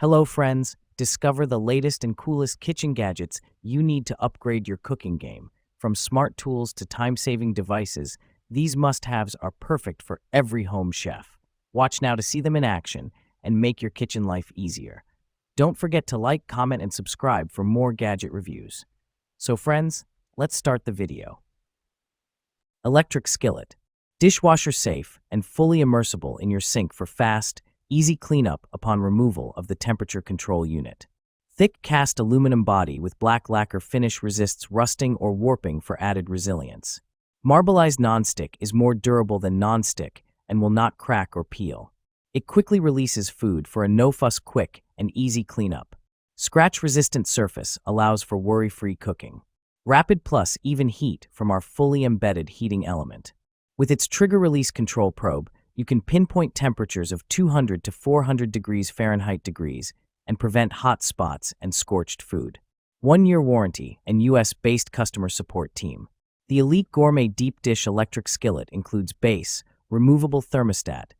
Hello friends, discover the latest and coolest kitchen gadgets you need to upgrade your cooking game. From smart tools to time-saving devices, these must-haves are perfect for every home chef. Watch now to see them in action and make your kitchen life easier. Don't forget to like, comment, and subscribe for more gadget reviews. So friends, let's start the video. Electric skillet. Dishwasher safe and fully immersible in your sink for fast, easy cleanup upon removal of the temperature control unit. Thick cast aluminum body with black lacquer finish resists rusting or warping for added resilience. Marbleized nonstick is more durable than nonstick and will not crack or peel. It quickly releases food for a no-fuss quick and easy cleanup. Scratch-resistant surface allows for worry-free cooking. Rapid plus even heat from our fully embedded heating element. With its trigger release control probe, you can pinpoint temperatures of 200 to 400 degrees Fahrenheit and prevent hot spots and scorched food. 1-year warranty and US-based customer support team. The Elite Gourmet Deep Dish Electric Skillet includes base, removable thermostat,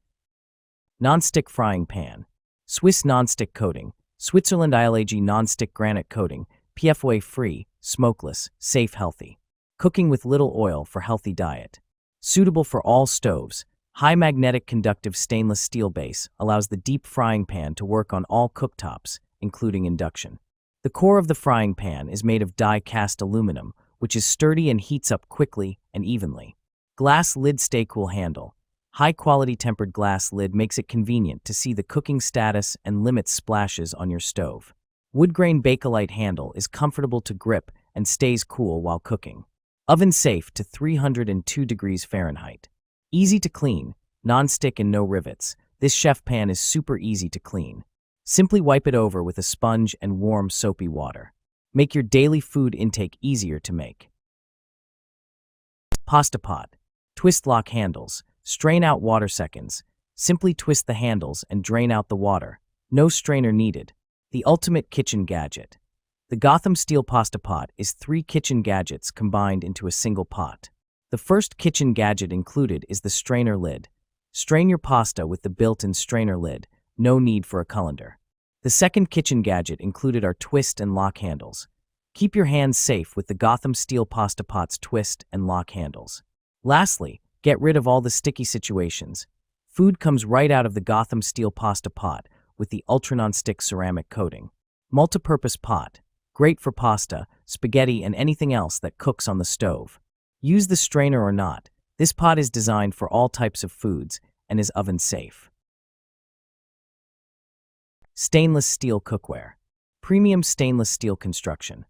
non-stick frying pan, Swiss non-stick coating, Switzerland ILAG non-stick granite coating, PFOA-free, smokeless, safe, healthy. Cooking with little oil for healthy diet. Suitable for all stoves. High magnetic conductive stainless steel base allows the deep frying pan to work on all cooktops, including induction. The core of the frying pan is made of die-cast aluminum, which is sturdy and heats up quickly and evenly. Glass lid stay cool handle. High-quality tempered glass lid makes it convenient to see the cooking status and limits splashes on your stove. Wood grain Bakelite handle is comfortable to grip and stays cool while cooking. Oven safe to 302 degrees Fahrenheit. Easy to clean, non-stick and no rivets. This chef pan is super easy to clean. Simply wipe it over with a sponge and warm soapy water. Make your daily food intake easier to make. Pasta pot. Twist lock handles. Strain out water seconds. Simply twist the handles and drain out the water. No strainer needed. The ultimate kitchen gadget. The Gotham Steel Pasta Pot is 3 kitchen gadgets combined into a single pot. The first kitchen gadget included is the strainer lid. Strain your pasta with the built-in strainer lid, no need for a colander. The second kitchen gadget included our twist and lock handles. Keep your hands safe with the Gotham Steel Pasta Pot's twist and lock handles. Lastly, get rid of all the sticky situations. Food comes right out of the Gotham Steel Pasta Pot with the ultra non-stick ceramic coating. Multi-purpose pot, great for pasta, spaghetti, and anything else that cooks on the stove. Use the strainer or not, this pot is designed for all types of foods and is oven safe. Stainless steel cookware. Premium stainless steel construction.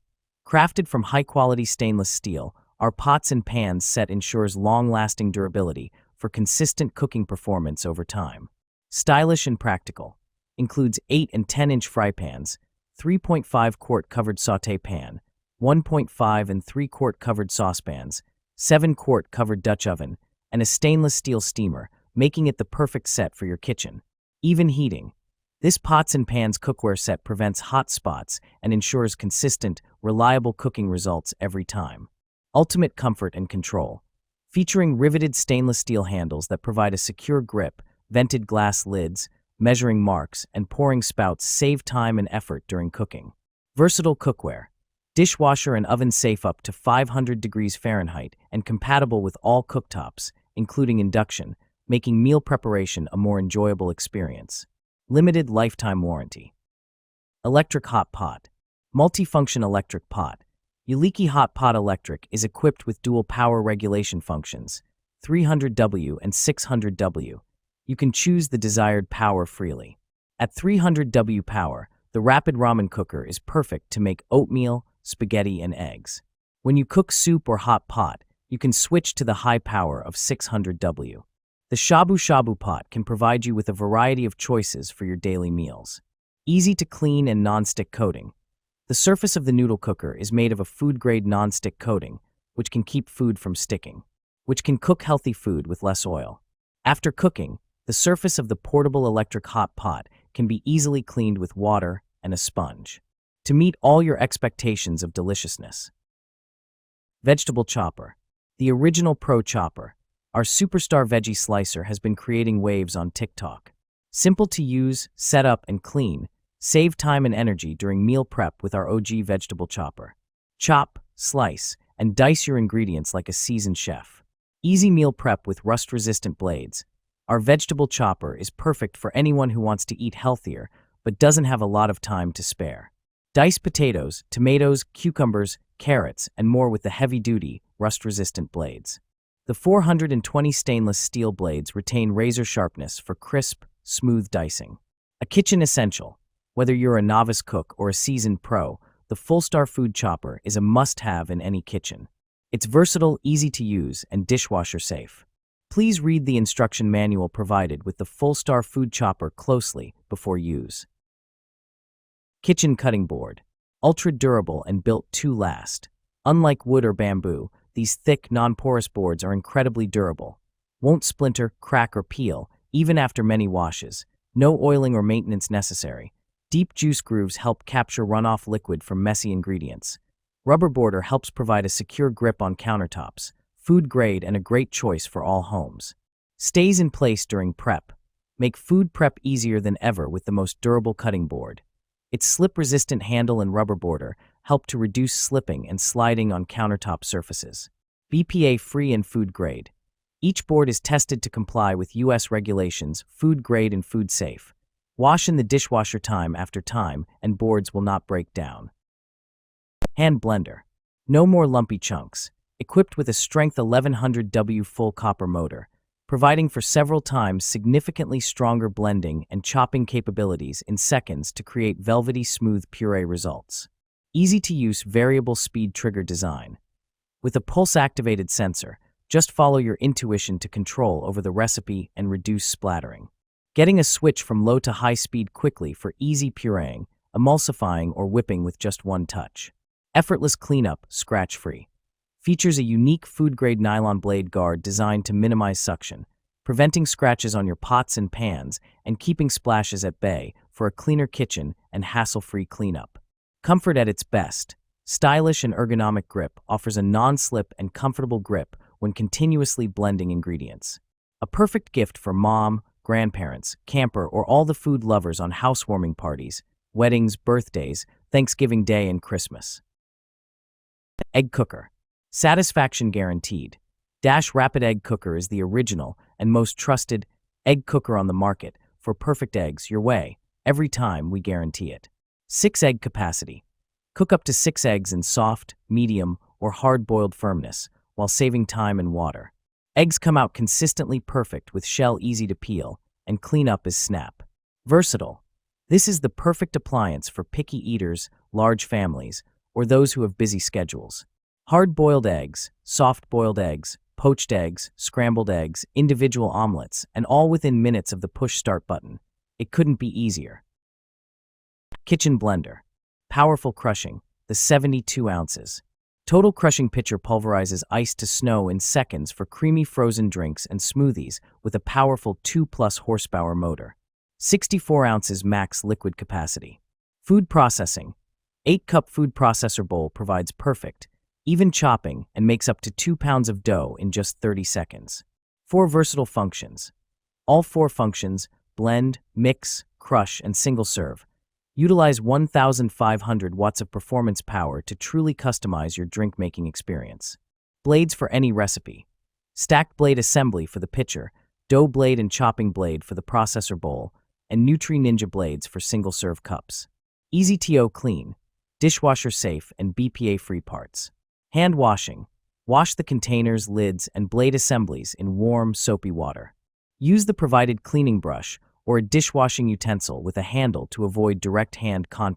Crafted from high-quality stainless steel, our pots and pans set ensures long-lasting durability for consistent cooking performance over time. Stylish and practical. Includes 8 and 10-inch fry pans, 3.5 quart covered sauté pan, 1.5 and 3 quart covered saucepans, 7 quart covered Dutch oven, and a stainless steel steamer, making it the perfect set for your kitchen. Even heating. This pots and pans cookware set prevents hot spots and ensures consistent, reliable cooking results every time. Ultimate comfort and control. Featuring riveted stainless steel handles that provide a secure grip, vented glass lids, measuring marks, and pouring spouts save time and effort during cooking. Versatile cookware. Dishwasher and oven safe up to 500 degrees Fahrenheit and compatible with all cooktops, including induction, making meal preparation a more enjoyable experience. Limited lifetime warranty. Electric hot pot. Multifunction electric pot. Uliki Hot Pot Electric is equipped with dual power regulation functions, 300W and 600W. You can choose the desired power freely. At 300W power, the rapid ramen cooker is perfect to make oatmeal, spaghetti, and eggs. When you cook soup or hot pot, you can switch to the high power of 600W. The Shabu Shabu pot can provide you with a variety of choices for your daily meals. Easy to clean and non-stick coating. The surface of the noodle cooker is made of a food-grade non-stick coating, which can keep food from sticking, which can cook healthy food with less oil. After cooking, the surface of the portable electric hot pot can be easily cleaned with water and a sponge to meet all your expectations of deliciousness. Vegetable chopper. The original Pro Chopper, our superstar veggie slicer, has been creating waves on TikTok. Simple to use, set up, and clean, Save time and energy during meal prep with our OG vegetable chopper. Chop, slice, and dice your ingredients like a seasoned chef. Easy meal prep with rust-resistant blades. Our vegetable chopper is perfect for anyone who wants to eat healthier but doesn't have a lot of time to spare. Dice potatoes, tomatoes, cucumbers, carrots, and more with the heavy-duty, rust-resistant blades. The 420 stainless steel blades retain razor sharpness for crisp, smooth dicing. A kitchen essential. Whether you're a novice cook or a seasoned pro, the Full-Star Food Chopper is a must-have in any kitchen. It's versatile, easy to use, and dishwasher safe. Please read the instruction manual provided with the Full-Star Food Chopper closely before use. Kitchen cutting board. Ultra durable and built to last. Unlike wood or bamboo, these thick, non-porous boards are incredibly durable. Won't splinter, crack, or peel, even after many washes. No oiling or maintenance necessary. Deep juice grooves help capture runoff liquid from messy ingredients. Rubber border helps provide a secure grip on countertops. Food grade and a great choice for all homes. Stays in place during prep. Make food prep easier than ever with the most durable cutting board. Its slip-resistant handle and rubber border help to reduce slipping and sliding on countertop surfaces. BPA-free and food grade. Each board is tested to comply with U.S. regulations, food grade and food safe. Wash in the dishwasher time after time, and boards will not break down. Hand blender. No more lumpy chunks. Equipped with a strength 1100W full copper motor, providing for several times significantly stronger blending and chopping capabilities in seconds to create velvety smooth puree results. Easy-to-use variable speed trigger design. With a pulse-activated sensor, just follow your intuition to control over the recipe and reduce splattering. Getting a switch from low to high speed quickly for easy pureeing, emulsifying, or whipping with just one touch. Effortless cleanup, scratch-free. Features a unique food-grade nylon blade guard designed to minimize suction, preventing scratches on your pots and pans and keeping splashes at bay for a cleaner kitchen and hassle-free cleanup. Comfort at its best. Stylish and ergonomic grip offers a non-slip and comfortable grip when continuously blending ingredients. A perfect gift for mom, grandparents, camper, or all the food lovers on housewarming parties, weddings, birthdays, Thanksgiving Day, and Christmas. Egg cooker. Satisfaction guaranteed. Dash Rapid Egg Cooker is the original and most trusted egg cooker on the market for perfect eggs your way, every time, we guarantee it. 6 egg capacity. Cook up to 6 eggs in soft, medium, or hard-boiled firmness while saving time and water. Eggs come out consistently perfect with shell easy to peel, and cleanup is snap. Versatile. This is the perfect appliance for picky eaters, large families, or those who have busy schedules. Hard-boiled eggs, soft-boiled eggs, poached eggs, scrambled eggs, individual omelets, and all within minutes of the push start button. It couldn't be easier. Kitchen blender. Powerful crushing, the 72 ounces. Total crushing pitcher pulverizes ice to snow in seconds for creamy frozen drinks and smoothies with a powerful 2+ horsepower motor. 64 ounces max liquid capacity. Food processing. 8-cup food processor bowl provides perfect, even chopping, and makes up to 2 pounds of dough in just 30 seconds. 4 versatile functions. All 4 functions, blend, mix, crush, and single serve, utilize 1,500 watts of performance power to truly customize your drink-making experience. Blades for any recipe. Stacked blade assembly for the pitcher, dough blade and chopping blade for the processor bowl, and Nutri Ninja blades for single-serve cups. Easy to clean, dishwasher safe, and BPA-free parts. Hand washing. Wash the containers, lids, and blade assemblies in warm, soapy water. Use the provided cleaning brush or a dishwashing utensil with a handle to avoid direct hand contact.